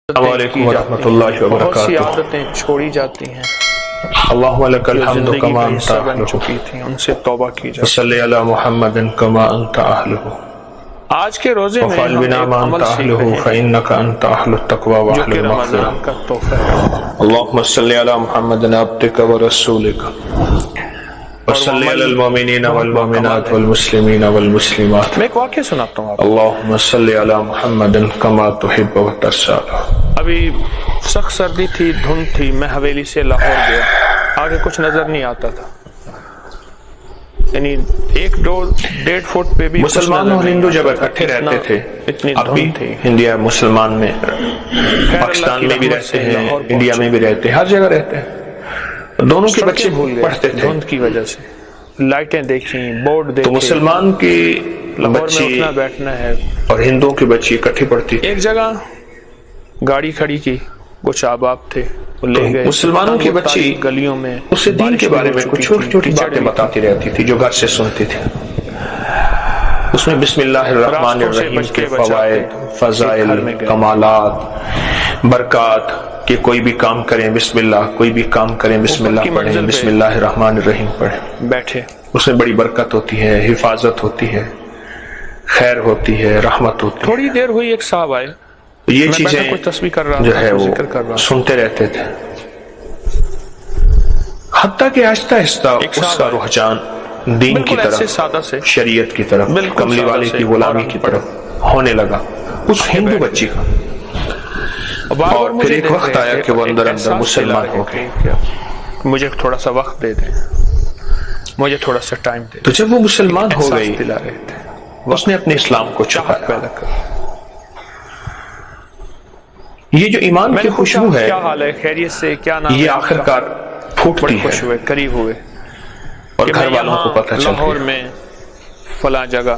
السلام علیکم ورحمۃ اللہ بہت سی وبرکاتہ۔ عادتیں چھوڑی جاتی ہیں اللہم لک جو الحمد زندگی کما کا انت حصہ بن اہلہ چکی تھیں، ان سے توبہ کی جائے۔ وصلی علی محمد کما انت اہلہ آج کے روزے میں وفعل ہم بنا ایک ما انت عمل سیکھ اہلہ رہے ہیں فانک انت اہل التقوی جو واہل کہ المغفرہ۔ رمضان کا تحفہ ہے۔ اللہم صلی علی محمد عبدک ورسولک وصلی علی المؤمنین والمؤمنات والمسلمین والمسلمات۔ میں ایک واقعہ سناتا ہوں آپ کو۔ اللہم صلی علی محمد کما تحب وترضى۔ ابھی سخت سردی تھی، دھند تھی، میں حویلی سے لاہور گیا، آگے کچھ نظر نہیں آتا تھا، یعنی 1-1.5 فٹ پہ بھی مسلمان اور ہندو جب اکٹھے رہتے تھے، اتنی اب بھی دھند تھی۔ انڈیا مسلمان میں پاکستان میں بھی رہتے ہیں، انڈیا میں بھی رہتے ہیں، ہر جگہ رہتے ہیں، دونوں کے بچے بھول گئے پڑھتے تھے۔ دھند کی وجہ سے، لائٹیں دیکھیں، بورڈ تو دیکھیں، مسلمان کی لاہور میں بچی اٹھنا بیٹھنا ہے۔ اور ہندوؤں کی بچی اکٹھی پڑھتی تھی۔ ایک جگہ گاڑی کھڑی کی، کچھ احباب تھے، وہ لے گئے۔ مسلمانوں کی بچی گلیوں میں اسے دین کے بارے میں کچھ چھوٹی چھوٹی باتیں بتاتی رہتی تھی جو گھر سے سنتی تھی۔ اس میں بسم اللہ الرحمن الرحیم کے فوائد، فضائل، کمالات، برکات، کہ کوئی بھی کام کریں بسم اللہ، کوئی بھی کام کریں بسم اللہ پڑھیں، بسم اللہ الرحمن الرحیم پڑھیں، بیٹھے۔ اس میں بڑی برکت ہوتی ہے، حفاظت ہوتی ہے، خیر ہوتی ہے، رحمت ہوتی ہے۔ تھوڑی دیر ہوئی، ایک صاحب آئے، یہ میں چیزیں بیٹھا کچھ تسبیح کر رہا جو تھا، ہے کچھ وہ ذکر کر رہا تھا۔ سنتے رہتے تھے، حتیٰ کہ آہستہ آہستہ ایک اس صاحب کا آئے، رجحان دین کی بالکل ایسے طرف، سادہ سے، شریعت کی طرف، بالکل کملی سادہ والے سے، کی غلامی اور کی طرف ہونے لگا اس ہندو بچی کا۔ اور پھر ایک وقت آیا کہ وہ اندر اندر مسلمان ہو گئے۔ مجھے تھوڑا سا وقت دے دیں، مجھے تھوڑا سا ٹائم دے تو جب وہ مسلمان ہو احساس گئی، دلا رہے تھے، اس نے اپنے اسلام کو چھپایا۔ پیدا کر۔ یہ جو ایمان میں کی نے خوشبو پوچھا ہے، کیا حال ہے، خیریت سے، کیا نام ہے؟ یہ آخر کار پھوٹتی بڑے ہے خوش ہوئے، قریب ہوئے، اور کہ گھر میں والوں کو یہاں پتہ چل لاہور گیا۔ میں فلاں جگہ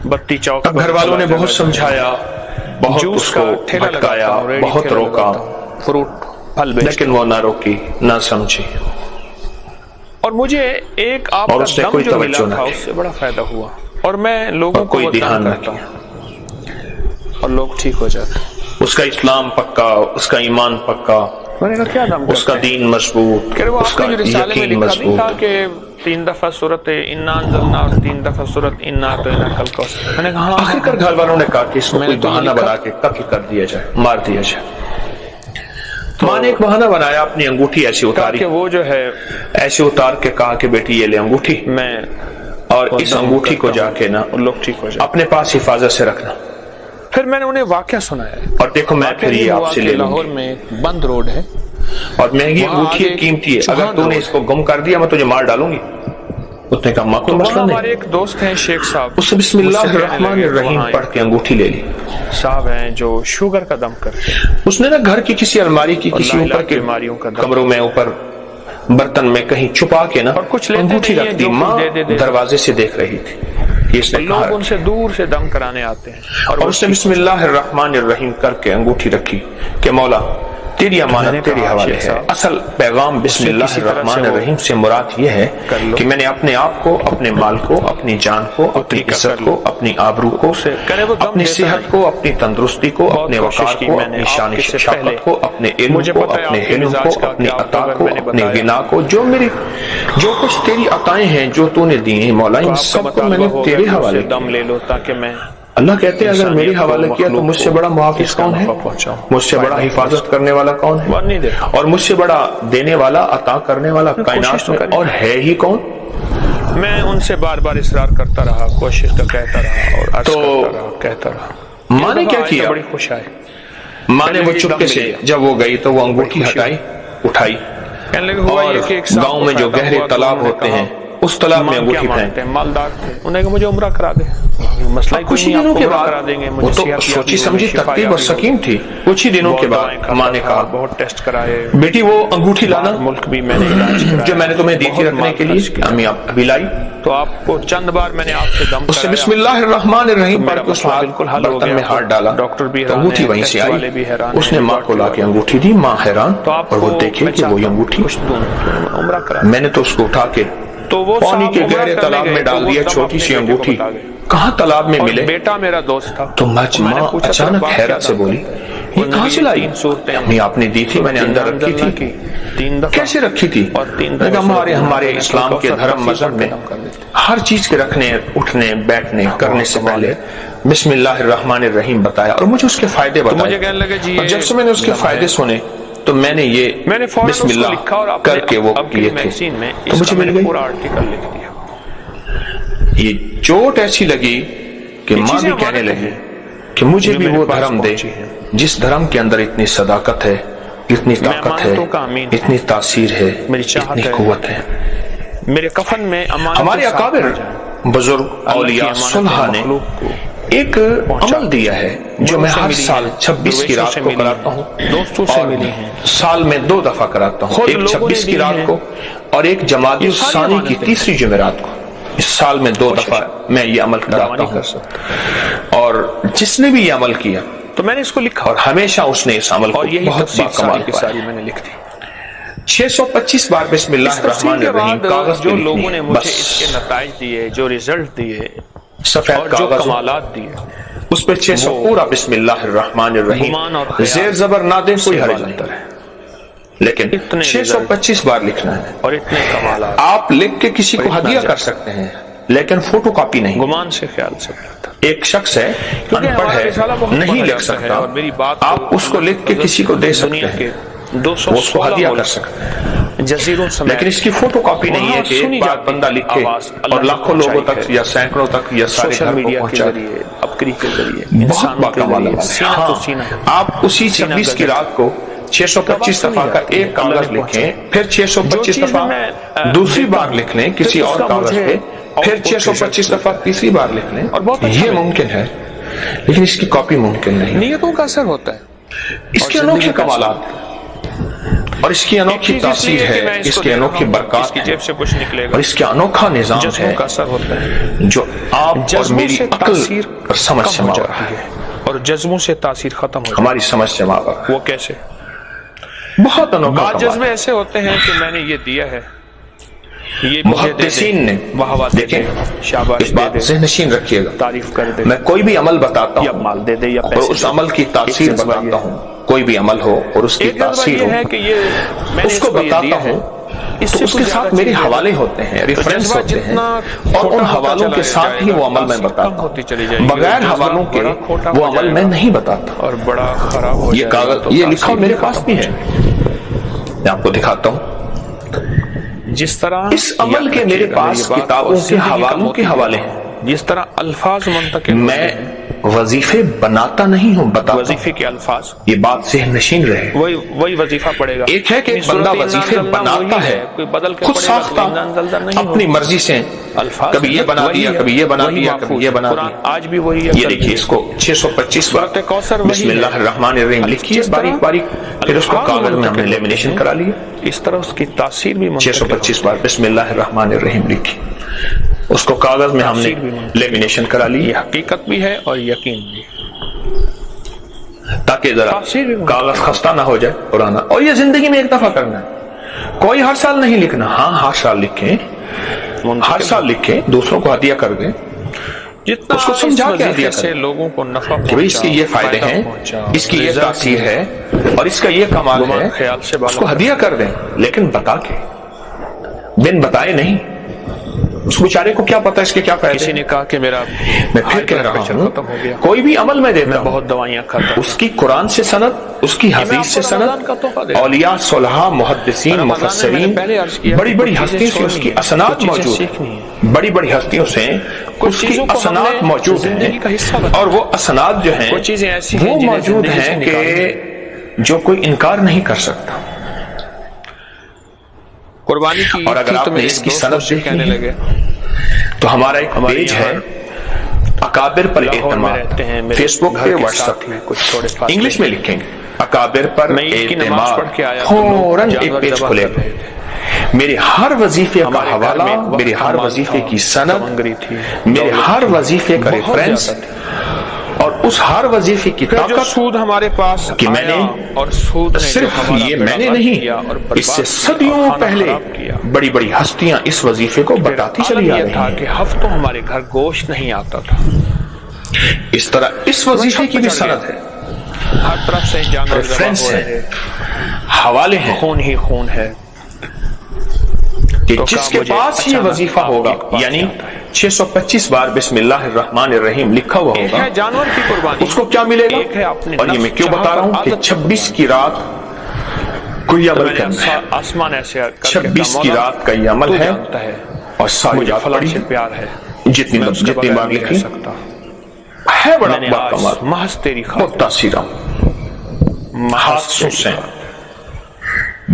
بتی چوک اب گھر والوں نے بہت سمجھایا، بہت جوس اس کا کو ٹھیلا بھٹکایا، لگاتا ہوں، ریڈی بہت ٹھیلا روکا، لگاتا ہوں، فروٹ پھل بیچتا لیکن وہ نہ روکی، نہ سمجھی، ہوں۔ اور مجھے ایک آپ اور کا اس نے دم کوئی جو ملا توجہ نہ تھا، کی، اس سے بڑا فائدہ ہوا، اور میں لوگوں اور کو کوئی وہ دم دھیان نہ کرتا کیا۔ ہوں اور لوگ ٹھیک ہو جاتے ہیں۔ اس کا اسلام پکا، اس کا ایمان پکا، میں نے کہا کیا دم اس کا کرتے ہیں؟ دین مضبوط، کہ وہ اس آپ کا نے جو رسالے میں یقین لکھا نہیں تھا مضبوط۔ کہ 3 دفعہ سورت انا انزلنا اور 3 دفعہ سورت انا اعطیناک الکوثر؟ میں نے کہا آخر کار گھر والوں نے کہا کہ اس کو میں کوئی نے تو یہ بہانہ لکھا۔ بنا کے قتل کر دیا جائے، مار دیا جائے۔ ماں نے ایک بہانہ بنایا، اپنی انگوٹھی ایسی اتاری، کہ وہ جو ہے ایسے اتار کے کہا کہ بیٹی یہ لے انگوٹھی، میں اور اس انگوٹھی کو جا کے نا لوگ ٹھیک ہو جائے۔ اپنے پاس حفاظت سے رکھنا، پھر میں نے انہیں واقعہ سنایا، اور دیکھو میں پھر یہ آپ سے لے لوں لاہور گی، میں بند روڈ ہے، اور مہنگی وہاں انگوٹھی ہے، آگے قیمتی ہے، اگر چوہان تو نے روڈ اس کو گم کر دیا میں تجھے مار ڈالوں گی۔ اس نے کہا ماں کوئی تو مسئلہ وہاں نہیں۔ ہمارے ایک دوست ہیں شیخ صاحب، اس نے بسم اللہ مجھ سے کہنے الرحمن لگے، الرحیم وہاں پڑھ کے انگوٹھی لے لی۔ صاحب ہیں جو شوگر کا دم کرتے ہیں، اس نے نا گھر کی کسی الماری کی کسی اللہ اوپر کے بیماریوں کا دم، کمروں میں اوپر برتن میں کہیں چھپا کے نا اور کچھ لیتے انگوٹھی نہیں رکھ ہیں، دی۔ جو ماں کچھ دے دے۔ دروازے سے دیکھ رہی تھی کہ اس نے کہا، لوگ ان سے دور سے دم کرانے آتے ہیں، اور اس نے بسم اللہ الرحمن الرحیم کر کے انگوٹھی رکھی کہ مولا تیری امانت تیرے حوالے ہے۔ اصل پیغام بسم اللہ الرحمن الرحیم سے مراد یہ ہے کہ میں نے اپنے آپ کو، اپنے مال کو، اپنی جان کو، اپنی عزت کو، اپنی آبرو کو، اپنی صحت کو، اپنی تندرستی کو، اپنے وقار کو، اپنی شان شوکت کو، اپنے علم کو، اپنے علم کو، اپنی عطا کو، اپنے غنا کو، جو کچھ تیری عطائیں ہیں جو تو نے دی ہیں مولا، ان سب کو میں نے تیرے حوالے دم لے لو تاکہ میں اللہ کہتے ہیں اگر میرے حوالے کیا تو مجھ سے بڑا محافظ کون ہے، مجھ سے بڑا حفاظت کرنے والا کون ہے، اور مجھ سے بڑا دینے والا، عطا کرنے والا کائنات میں اور ہے ہی کون۔ میں ان سے بار بار اصرار کرتا رہا، کوشش کا کہتا رہا اور عرض کہتا رہا۔ ماں نے کیا کیا؟ بڑی خوش آئی، ماں نے وہ چپکے سے جب وہ گئی تو وہ انگوٹھی ہٹائی، اٹھائی، اور گاؤں میں جو گہرے تالاب ہوتے ہیں اس تالاب میں انگوٹھی پھینک۔ مالدار تھے، انہیں کہا مجھے عمرہ کرا دے، مسئلہ کچھ ہی دنوں کے بعد وہ تو سوچی سمجھی ترتیب اور سکیم تھی، کچھ ہی دنوں کے بعد ماں نے کہا بہت ٹیسٹ کرائے، بیٹی وہ انگوٹھی لانا ملک بھی میں نے علاج کرایا، جو میں نے تمہیں دی تھی رکھنے کے لیے، امی آپ ابھی لائی۔ تو آپ کو چند بار میں نے آپ سے دم اس سے کرایا، بسم اللہ الرحمن الرحیم پڑھ کے اس بالکل حل ہو برتن گیا، میں ہاتھ ڈالا، ڈاکٹر بھی تو حیران انگوٹھی ہے، وہیں سے ٹیسٹ والے آئی، بھی حیران اس نے ہیں، ماں کو لا کے انگوٹھی دی، ماں حیران، تو آپ اور وہ کو دیکھے میں کہ وہ چاہتا انگوٹھی ہوں کچھ دوں، عمرہ کرا۔ میں نے تو اس کو اٹھا کے تو وہ پانی صاحب کے عمرہ گہرے کرنے تالاب گئے میں تو ڈال وہ دیا، دم چھوٹی اپنے سی بیٹے کو انگوٹھی بتا گئے۔ کہاں تالاب میں اور ملے؟ بیٹا میرا دوست تھا، تو میں نے ماں پوچھا اچانک باپ حیرت کیا سے دم بولی کرتا ہے؟ یہ کہاں سے لائی؟ اپنی آپ نے دی تھی، میں نے اندر رکھی تھی۔ کیسے رکھی تھی؟ ہمارے اسلام کے دھرم مذہب میں ہر چیز کے رکھنے، اٹھنے، بیٹھنے، کرنے سے پہلے بسم اللہ الرحمن الرحیم بتایا، اور مجھے اس کے فائدے بتائے۔ اور جب سے میں نے اس کے فائدے سنے تو میں نے یہ بسم اللہ کر کے وہ کیے تھے، تو مجھے مل گئی۔ یہ چوٹ ایسی لگی کہ ماں بھی کہنے لگی کہ مجھے بھی وہ دھرم دے جس دھرم کے اندر اتنی صداقت ہے، اتنی طاقت ہے، اتنی تاثیر ہے، اتنی قوت ہے۔ میرے کفن میں ہمارے اکابر بزرگ اولیاء صلحاء نے ایک عمل دیا ہے جو میں ہر سال 26 کی رات کو کراتا ہوں، دوستوں سے ملی ہیں، سال میں 2 دفعہ کراتا ہوں، ایک 26 کی رات کو اور ایک جمادی الثانی کی تیسری جمعرات کو۔ اس سال میں 2 دفعہ میں یہ عمل کراتا ہوں، اور جس نے بھی یہ عمل کیا تو میں نے اس کو لکھا، اور ہمیشہ اس نے اس عمل کو بہت باکمال کی ساری میں نے لکھ دی۔ 625 بار بسم اللہ الرحمن الرحیم کاغذ جو لوگوں نے مجھے اس کے نتائج دیے، جو ریزلٹ دیے، سفید جو کاغذ کمالات دیے، اس پہ 600 پورا بسم اللہ الرحمن الرحیم زیر زبر نہ دیں، کوئی حرج نہیں، لیکن 625 بار لکھنا ہے، اور اتنے کمالات آپ لکھ کے کسی کو ہدیہ کر سکتے ہیں لیکن فوٹو کاپی نہیں۔ گمان سے خیال سے ایک شخص ہے ان پڑھ ہے، نہیں لکھ سکتا، آپ اس کو لکھ کے کسی کو دے سکتے ہیں، وہ اس کو ہدیہ کر سکتے ہیں، جزیروں سمیت، لیکن اس کی فوٹو کاپی نہیں ہے کہ ایک بار بندہ لکھے اور لاکھوں لوگوں تک یا سینکڑوں تک یا سارے سوشل گھر کو میڈیا کے پہنچا۔ ذریعے، ابکری کے ذریعے، بہت انسانوں کے باکمال ذریعے، عمل ہے۔ سینہ تو سینہ، آپ اسی 26 کی رات کو 625 دفعہ کا ایک کاغذ لکھیں، پھر 625 دفعہ دوسری بار لکھ لیں کسی اور کاغذ پہ، پھر 625 دفعہ تیسری بار لکھ لیں، یہ ممکن ہے، لیکن اس کی کاپی ممکن نہیں۔ نیتوں کا اثر ہوتا ہے، اس کے انوکھے کمالات اور اس کی انوکھی تاثیر ہے، اس کے انوکھی برکات ہیں، جیب سے کچھ نکلے گا، اور اس کے انوکھا نظام جذبوں ہے کا اثر ہوتا ہے، جو آپ اور میری عقل اور سمجھ سے ہو ماور جاتی ہے، ہے، اور جذبوں سے تاثیر ختم ہو جاتی ہماری سمجھ سے ماور ہے۔ وہ کیسے؟ بہت انوکھا بعض کمال جذبے ہے۔ ایسے ہوتے ہیں کہ میں نے یہ دیا ہے، یہ مجھے دے دے، محدثین نے واہ واہ دے دے، دیکھیں، شاباش اس دے بات دے، ذہن نشین رکھیے گا، تعریف کر دے، میں کوئی بھی عمل بتاتا یا ہوں مال دے دے یا اور پیسے اس عمل کی تاثیر بتاتا ہوں، کوئی بھی عمل ہو اور اس کی ایک جذبہ تاثیر یہ ہو، ہے کہ یہ میں نے اس کو یہ بتاتا دیا ہے، ہوں اس تو سے اس کے ساتھ میرے حوالے ہوتے ہیں، ریفرنس ہوتے ہیں، اور ان حوالوں کے ساتھ ہی وہ عمل میں بتاتا ہوں، بغیر حوالوں کے وہ عمل میں نہیں بتاتا۔ اور بڑا خراب ہو یہ کاغذ یہ لکھا میرے پاس بھی ہے، میں آپ کو دکھاتا ہوں۔ جس طرح اس عمل کے میرے پاس کتابوں کے حوالوں کے حوالے ہیں، جس طرح الفاظ منتقل میں وظیفے بناتا نہیں ہوں، بتاتا ہوں۔ وظیفے کے الفاظ، یہ بات ذہن نشین رہے۔ وہی وظیفہ پڑے گا۔ ایک ہے کہ ایک بندہ وظیفے بناتا ہے خود ساختہ اپنی مرضی سے، کبھی یہ بنا دیا، کبھی یہ بنا دیا، کبھی یہ بنا دیا۔ آج بھی وہی یہ دیکھیے، اس کو 625 بار بسم اللہ الرحمن الرحیم لکھیے باریک باریک، پھر اس کو کاغذ میں ہم نے لیمینیشن کرا لیا۔ اس طرح اس کی تاثیر بھی 625 بار بسم اللہ الرحمن الرحیم لکھی، اس کو کاغذ میں ہم نے لیمینیشن کرا لی، یہ حقیقت بھی ہے اور یقین بھی، تاکہ ذرا کاغذ خستہ نہ ہو جائے پرانا۔ اور یہ زندگی میں ایک دفعہ کرنا ہے، کوئی ہر سال نہیں لکھنا۔ ہاں ہر سال لکھیں، ہر سال لکھیں، دوسروں کو ہدیہ کر دیں، جتنا اس کو سمجھا کے ہدیہ سے کریں لوگوں کو نفع کہ بھئی اس کے یہ فائدے ہیں، اس کی یہ تاثیر ہے اور اس کا یہ کمال ہے، اس کو ہدیہ کر دیں، لیکن بتا کے، بن بتائے نہیں۔ اس بیچارے کو کیا پتا اس کے کیا فائدے۔ کسی نے کہا کہ میرا میں پھر کہہ رہا ہوں، ختم ہو گیا، کوئی بھی عمل میں دیتا ہوں، بہت دوائیاں کھاتا، اس کی قرآن سے سند، اس کی حدیث سے سند، اولیاء صلحاء محدثین مفسرین بڑی بڑی ہستیوں سے اس کی اسناد موجود ہیں، بڑی بڑی ہستیوں سے اس کی اسناد موجود ہیں، اور وہ اسناد جو ہیں وہ موجود ہیں کہ جو کوئی انکار نہیں کر سکتا۔ قربانی کی، اور اگر آپ نے اس کی سند دیکھنی ہے تو ہمارا ایک پیج ہے اکابر پر اعتماد، فیس بک پہ، واٹس ایپ پہ، انگلش میں لکھیں گے اکابر پر اعتماد، فوراً ایک پیج کھلے گا، میرے ہر وظیفے کا حوالہ، میرے ہر وظیفے کی سند، میرے ہر وظیفے کا ریفرنس، اور اس ہر وظیفے کی طاقت سود ہمارے پاس کہ میں نے اور سود صرف یہ میں نے نہیں، اس سے صدیوں پہلے بڑی بڑی ہستیاں اس وظیفے کو بتاتی چلی آ رہی ہیں کہ ہفتوں ہمارے گھر گوشت نہیں آتا تھا، اس طرح اس وظیفے کی بھی سند ہے۔ ہر طرف سے جانور ریفرنس ذبح ہو ہے، رہے ہیں، حوالے ہیں خون ہی خون ہے۔ کہ جس کے پاس یہ وظیفہ ہوگا، یعنی 625 بار بسم اللہ الرحمن الرحیم لکھا ہوا ایک ہوگا، ہے جانور کی قربانی، اس کو کیا ملے ایک ہے گا؟ اپنے اور یہ میں نفس کیوں بتا رہا ہوں کہ عادت 26 کی رات کوئی تو عمل میں نے کرنا ہے، آسمان ایسے کر کے 26 کی مولا رات کا یہ عمل تو ہے، جانتا ہے اور ساری مجھے رات فلاں پڑھی سے پیار ہے، جتنی میں اس کے جتنی بغیر بار نہیں رہ لکھی سکتا، ہے، بڑا میں نے بڑا آج کمال، محض تیری بہت خاطر، تاثیرہ، محض حادثوں تیری سے، خاطر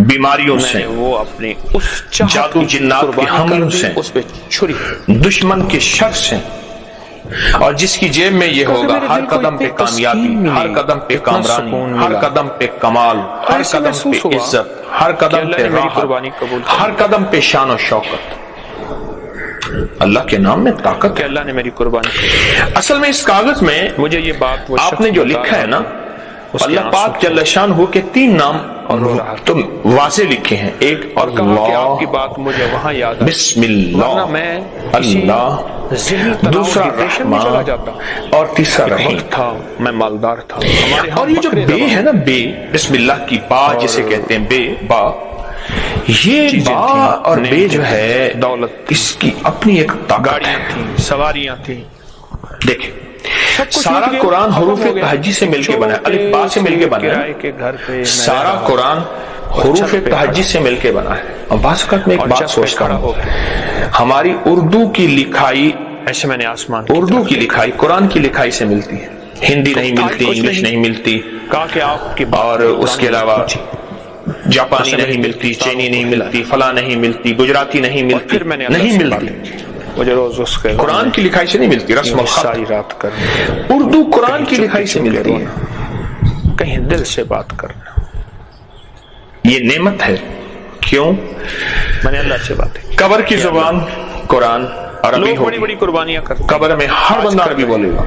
بیماریوں میں سے، نے وہ اپنی اس چاہت جادو کی جنات کے قربانی کر حملوں دی، سے، اس پہ چھری، دشمن کے شر سے، اور جس کی جیب میں یہ ہوگا ہر قدم پہ کامیابی، ہر قدم پہ کامرانی، ہر قدم پہ کمال، ہر قدم پہ عزت، ہر قدم پہ راحت، ہر قدم پہ شان و شوکت۔ اللہ کے نام میں طاقت کہ ہے۔ اللہ نے میری قربانی کی۔ اصل میں اس کاغذ میں مجھے یہ بات وہ آپ نے جو لکھا ہے نا، اللہ پاک جل شانہ کے 3 نام تو واضح لکھے ہیں، ایک اور کہا کہ آپ کی اللہ، بات مجھے وہاں یاد آئی، بسم ورنہ اللہ، میں کسی اللہ، ذہنی تناؤ دوسرا ڈپریشن میں چلا رحمان، جاتا، اور تیسرا ایک رحیم۔ وقت تھا میں مالدار تھا، ہمارے ہاں اور یہ جو بکرے بے ذبح ہے نا، بے، بسم اللہ کی با جسے کہتے ہیں، بے با، یہ چیزیں با تھیں، اور بے نعمتیں جو ہے دولت، اس کی اپنی ایک طاقت گاڑیاں ہے۔ تھیں، سواریاں تھیں، دیکھیں سب کچھ سارا مل گیا، قرآن ختم حروف ہو گیا۔ تہجی سے مل کے بنا ہے، الف با سے مل کے بنا کرائے ہے، کے گھر پہ میں سارا رہا، قرآن حروف چھت پہ تہجی سے مل کے بنا ہے۔ اور بعض اوقات میں ایک اور بات چھت پہ سوچتا کھڑا ہو ہوں، کے ہماری اردو کی لکھائی، ایسے میں نے آسمان اردو کی لکھائی قرآن کی لکھائی سے ملتی ہے، ہندی نہیں ملتی، انگلش نہیں ملتی، کہا کہ آپ کی اور اس کے علاوہ جاپانی نہیں ملتی، چینی نہیں ملتی، فلاں نہیں ملتی، گجراتی نہیں ملتی، پھر میں نے اللہ نہیں سے ملتی، باتیں کی، مجھے روز اس کے قرآن کی لکھائی سے نہیں ملتی، رسم الخط، ساری رات کرنا، اردو قرآن کی لکھائی سے ملتی ہے۔ کہیں دل سے بات کرنا، یہ نعمت ہے، کیوں؟ میں نے اللہ سے باتیں کی۔ قبر کی زبان قرآن عربی لوگ بڑی ہوگی، بڑی قربانیاں کرتے ہیں، قبر میں ہر بندہ عربی بولے گا،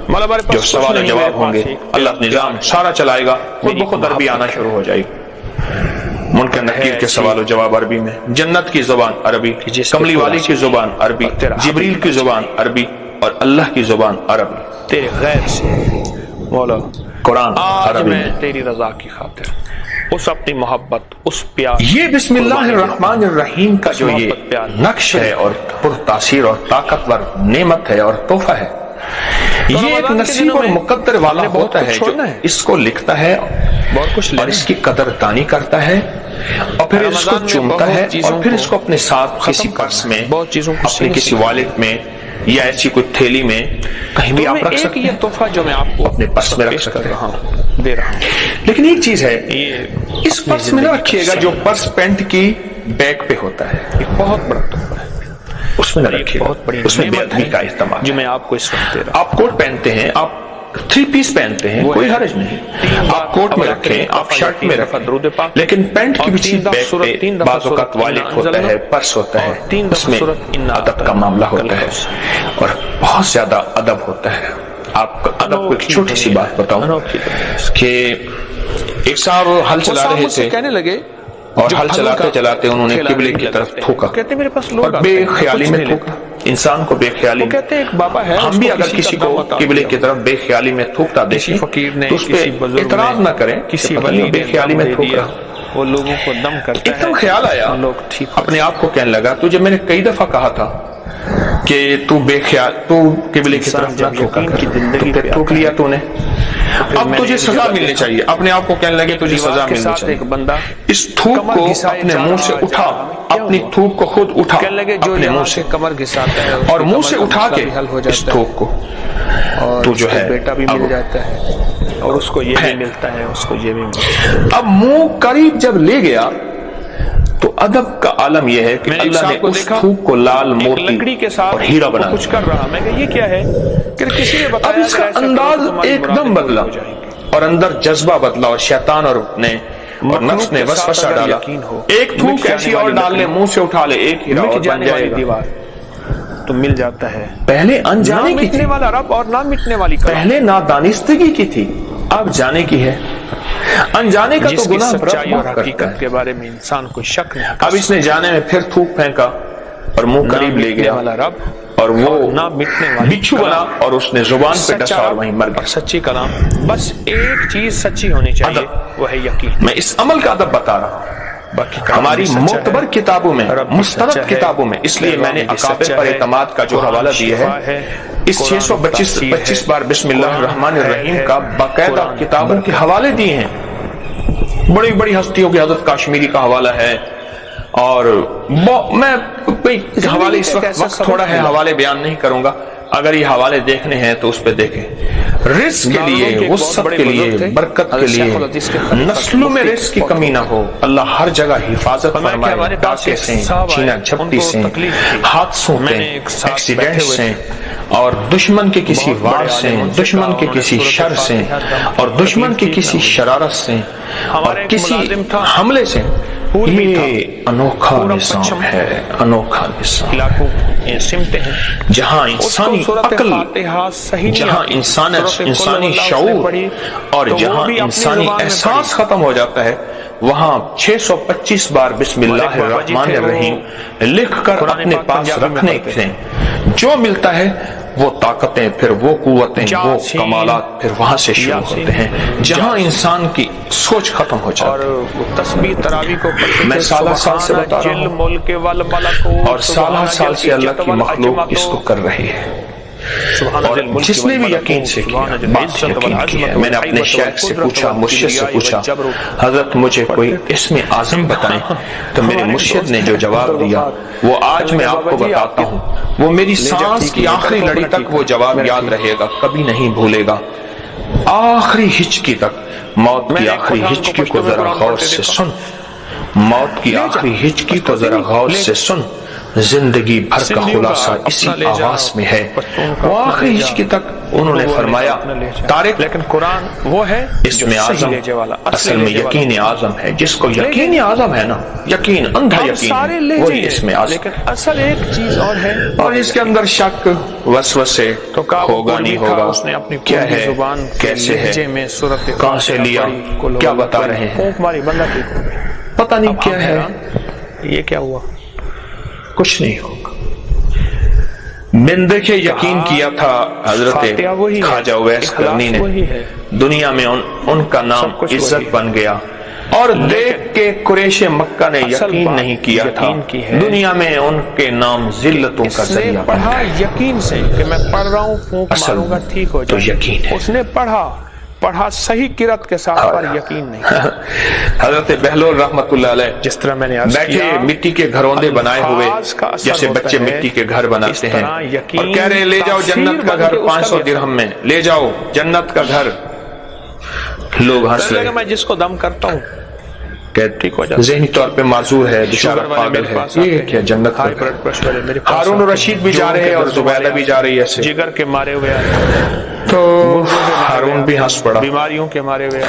مولا ہمارے پاس جو کچھ سوال و نہیں، جواب میرے ہوں گے پاس ایک اللہ نظام سارا چلائے گا، خود بخود عربی آنا شروع ہو جائے گی، منکر نکیر کے سوال و جواب عربی میں، جنت کی زبان عربی، کملی والی کی زبان عربی، جبریل کی زبان عربی، اور اللہ کی زبان عربی، تیرے غیر سے مولا قرآن آج عربی میں میں۔ تیری رضا کی خاطر اس اپنی محبت، اس پیار، یہ بسم اللہ الرحمن الرحیم کا جو یہ نقش ہے اور پر تاثیر اور طاقتور نعمت ہے اور تحفہ ہے، یہ ایک نصیب اور مقدر والا ہوتا ہے جو اس کو لکھتا ہے بہت کچھ اور اس کی قدر دانی کرتا ہے، اور پھر اس کو چومتا ہے، اور پھر اس کو اپنے ساتھ کسی پرس میں، بہت چیزوں کو اپنے کسی والٹ میں، یا ایسی کوئی تھیلی میں کہیں بھی آپ رکھ سکتے یہ ہیں، تحفہ جو میں آپ کو اپنے پرس میں رکھ پیش سکتے کر ہیں۔ رہا ہوں، دے رہا ہوں، لیکن ایک چیز ہے، یہ اس پرس میں نہ رکھیے گا جو پرس پینٹ کی بیک پہ ہوتا ہے، ایک بہت بڑا تحفہ ہے، اس میں نہ رکھیے، بہت بڑی اس میں بے نعمت ادبی ہے کا استعمال جو ہے۔ میں آپ کو اس وقت دے رہا آپ کوٹ پہنتے ہیں، آپ 3 پیس پہنتے ہیں، کوئی حرج نہیں، آپ کوٹ میں رکھیں، آپ شرٹ میں رکھیں، لیکن پینٹ کی پیچھے بیک پہ بعض اوقات والٹ ہوتا ہے، پرس ہوتا ہے، اس میں ادب کا معاملہ ہوتا ہے اور بہت زیادہ ادب ہوتا ہے۔ آپ کو ادب کو ایک چھوٹی سی بات بتاؤں کہ ایک صاحب ہل چلا رہے تھے، کہنے لگے اور ہل چلاتے چلاتے انہوں نے قبلے کی طرف تھوکا، کہتے میرے پاس اور لوگ بے خیالی میں تھوکا، انسان کو بے خیالی، کہتے ایک بابا ہے، ہم بھی اگر کسی کو قبلے کی طرف بے خیالی میں تھوکتا دیکھیں فقیر نے، تو اس کسی پہ بزرگ اعتراض نہ کریں، کسی پتہ ولی نہیں بے خیالی میں تھوک رہا۔ وہ لوگوں کو دم کرتا ہے، ایک دم خیال آیا، لوگ ٹھیک اپنے آپ کو کہنے لگا، تجھے میں نے کئی دفعہ کہا تھا کہ تو بے خیال، تو قبلے کی طرف نہ تھوکا کر، تو پھر تھوک لیا تو نے، اب تجھے سزا ملنی چاہیے۔ اپنے آپ کو کہنے لگے تجھے سزا ملنی چاہیے، ایک بندہ اس تھوک کو اپنے منہ سے اٹھا، اپنی تھوک کو خود اٹھا اپنے منہ سے، کمر گھساتا ہے اور منہ سے اٹھا کے اس تھوک کو تو جو ہے بیٹا بھی مل جاتا ہے، اور اس کو یہ بھی ملتا ہے، اس کو یہ بھی ملتا ہے۔ اب منہ قریب جب لے گیا تو ادب کا عالم یہ ہے کہ اللہ نے اس تھوک کو لال موتی لکڑی کے ساتھ اور ہیرا بنا کچھ کر رہا، میں کہ یہ کیا ہے، کہ کسی نے اب بتایا اس کا انداز ایک دم بدلا اور اندر جذبہ بدلا، اور شیطان اور نفس نے وسوسہ ڈالا، ایک تھوک ایسی اور ڈال لے، منہ سے اٹھا لے، ایک ہیرا اور بن جائے گا۔ دیوار تو مل جاتا ہے، پہلے انجانے کی تھی، مٹنے والا رب اور نہ مٹنے والی کلام، پہلے نادانستگی کی تھی، اب جانے کی ہے۔ انجانے کا تو جس کی گناہ سچائی اور معاف کرتا حقیقت ہے۔ کے بارے میں انسان کو شک نہیں، اب اس نے جانے میں پھر تھوک پھینکا اور منہ قریب لے گیا، والا رب اور وہ نہ مٹنے والی بچھو بنا اور اس نے زبان پہ ڈسا اور وہیں مر گیا. سچی کلام. بس ایک چیز سچی ہونی چاہیے، وہ ہے یقین. میں اس عمل کا ادب بتا رہا ہوں ہماری معتبر کتابوں میں، مستند کتابوں میں. اس لیے میں نے اکابر پر اعتماد کا جو حوالہ دیا ہے، اس 625 بار بسم اللہ الرحمن الرحیم کا باقاعدہ کتابوں کے حوالے دیے ہیں. بڑی بڑی ہستیوں کی، حضرت کاشمیری کا حوالہ ہے. اور میں حوالے اس وقت تھوڑا ہے، حوالے بیان نہیں کروں گا. اگر یہ حوالے دیکھنے ہیں تو اس پہ دیکھیں. رزق کے لیے، وسعت کے لیے، برکت کے لیے، نسلوں میں رزق کی کمی نہ ہو. اللہ ہر جگہ حفاظت فرمائے، ڈاکے سے، چھینا جھپٹی سے، حادثوں سے، ایکسیڈنٹ سے، اور دشمن کے کسی وار سے، دشمن کے کسی شر سے، اور دشمن کی کسی شرارت سے، اور کسی حملے سے. یہ انوکھا نظام ہے، انوکھا نظام جہاں انسانی عقل، جہاں انسانی شعور اور جہاں انسانی احساس ختم ہو جاتا ہے، وہاں 625 بار بسم اللہ الرحمن الرحیم لکھ کر اپنے پاس رکھنے سے جو ملتا ہے، وہ طاقتیں، پھر وہ قوتیں، وہ کمالات پھر وہاں سے شروع ہوتے ہیں جہاں انسان کی سوچ ختم ہو جاتی ہے. تسبیح تراویح کو میں سالہ سال سے بتا رہا ہوں، اور سالہ سال سے اللہ کی مخلوق اس کو کر رہی ہے. اور جس نے بھی یقین سے کیا، بات یقین کی ہے. میں نے اپنے شیخ سے پوچھا، مرشد سے پوچھا، حضرت مجھے کوئی اسم اعظم بتائیں. تو میرے مرشد نے جو جواب دیا وہ آج میں آپ کو بتاتا ہوں. وہ میری سانس کی آخری لڑی تک وہ جواب یاد رہے گا، کبھی نہیں بھولے گا. آخری ہچکی تک. موت کی آخری ہچکی کو ذرا غور سے سن، موت کی آخری ہچکی کو ذرا غور سے سن. زندگی بھر کا خلاصہ اسی آواز میں ہے. وہ آخری ہچکی تک انہوں نے فرمایا، طارق، لیکن قرآن وہ ہے اس میں اعظم اصل میں یقین اعظم ہے. جس کو یقین اعظم ہے نا، یقین اندھا یقین، وہی اس میں اعظم. لیکن اصل ایک چیز اور ہے، اور اس کے اندر شک، وسوسے، ہوگا نہیں ہوگا، اس نے اپنی کیا ہے، زبان کیسے ہے، کہاں سے لیا، کیا بتا رہے ہیں، پتہ نہیں کیا ہے. یہ کیا ہوا؟ کچھ نہیں ہوگا. من دیکھے یقین کیا تھا حضرت خواجہ اویس قرنی نے. دنیا میں ان کا نام عزت بن گیا، اور دیکھ کے قریش مکہ نے یقین نہیں کیا تھا. دنیا میں ان کے نام ذلتوں کا ذریعہ بن گیا. یقین سے کہ میں پڑھ رہا ہوں، پھونک ماروں گا ٹھیک ہو تو جائے. یقین ہے. اس نے پڑھا صحیح قرات کے ساتھ، پر یقین نہیں. حضرت بہلول رحمت اللہ علیہ جس طرح میں نے بیٹھے مٹی کے گھروندے بنائے ہوئے، جیسے بچے مٹی کے گھر بناتے ہیں، اور کہہ رہے ہیں لے جاؤ جنت کا گھر 500 درہم میں، لے جاؤ جنت کا گھر. لوگ ہنس رہے. میں جس کو دم کرتا ہوں ذہنی طور پہ معذور ہے، بیچارہ پاگل ہے، یہ کیا جنت کا گھر. ہارون رشید بھی جا رہے ہیں اور زبیدہ بھی جا رہی ہے. جگر کے مارے ہوئے، تو ہارون بھی ہنس پڑا. بیماریوں کے مارے ہوئے.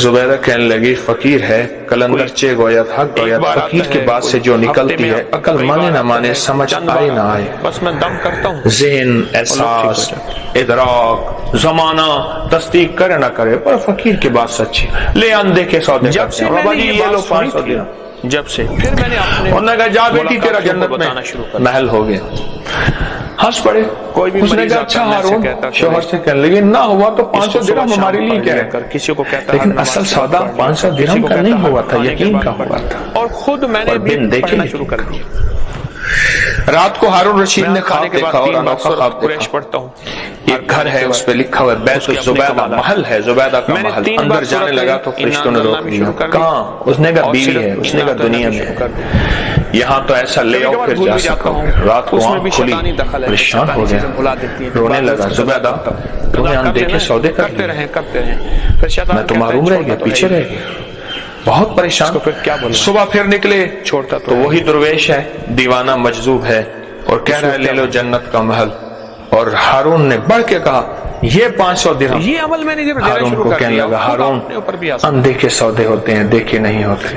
زبیدہ کہنے لگی فقیر ہے، کلندر چے گویا حق گویا. فقیر کے بعد سے جو نکلتی ہے، عقل مانے نہ مانے، سمجھ آئے نہ آئے، بس میں دم کرتا ہوں. ذہن، احساس، ادراک، زمانہ تصدیق کرے نہ کرے، پر فقیر کے بات سچی. لے اندھے کے سودے کرتے ہیں. یہ لو 500 درہم. جب سے پھر میں نے انہوں نے کہا جا بیٹی تیرا جنت میں محل ہو گیا. ہنس پڑے. کوئی بھی اس نے کہا اچھا ہارون، شوہر سے کہنے لگے نہ ہوا تو 500 درہم ہمارے لیے کیا ہے. کسی کو کہتا، لیکن اصل سودا 500 درہم کا نہیں ہوا تھا، یقین کا ہوا تھا. اور خود میں نے بھی پڑھنا شروع کر دیا. رات کو ہارون رشید نے خواب دیکھا، اور انوکھا خواب دیکھا. پڑھتا ہوں. ایک گھر ہے، اس پہ لکھا ہوا ہے بیت الزبیدہ، محل ہے زبیدہ کا محل. اندر جانے لگا تو فرشتوں نے روک دیا. کہاں؟ اس نے کہا بیوی ہے. اس نے کہا دنیا میں ہے. یہاں تو ایسا لے آؤ پھر جا سکو. رات کو آنکھ کھلی، پریشان ہو گیا، رونے لگا. زبیدہ تمہیں اندیکھے سودے کرتے رہے، میں تو معروم رہ گیا، پیچھے رہ گیا، بہت پریشان. صبح پھر نکلے تو وہی درویش ہے، دیوانہ مجذوب ہے، اور کہہ رہا ہے لے لو جنت کا محل. اور ہارون نے بڑھ کے کہا یہ 500 درہم. یہ عمل میں نے جب ہارون کو کہنے لگا ہارون اندھے کے سودے ہوتے ہیں، دیکھے نہیں ہوتے.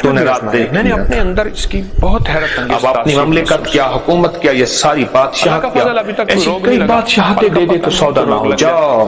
تو نے رات دیکھ میں نے اپنے اندر اس کی بہت حیرت انگیز. اب اپنی مملکت کیا، حکومت کیا، یہ ساری بادشاہت کیا، ایسی کئی بادشاہتیں دے دے تو سودا نہ ہو. جاؤ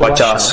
50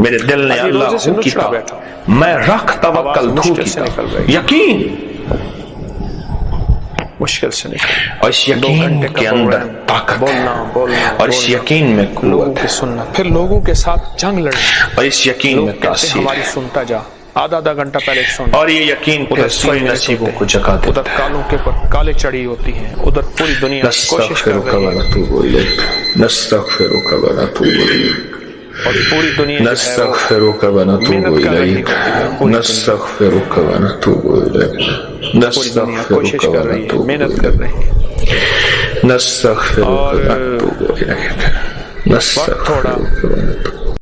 میرے دل نے اللہ کی کہا میں رکھ توکل تو کی یقین مشکل سے نکل اور اس یقین کے اندر طاقت اور اس یقین میں قوت سننا پھر لوگوں کے ساتھ جنگ لڑنا اور اس یقین میں تاثیر ہماری سنتا جا آدھا گھنٹہ پہلے سن اور یہ یقین پھر سوئی نصیبوں کو جگا دیتا ادھر کالوں کے پر کالے چڑھی ہوتی ہیں ادھر پوری دنیا کوشش کر رہی ہے نستغفرک ونتوب الیک اور پوری دنیا نستغفرک ونتوب الیک نستغفرک ونتوب الیک کوشش کر رہی ہے محنت کر رہی ہے نستغفرک ونتوب الیک نستغفرک ونتوب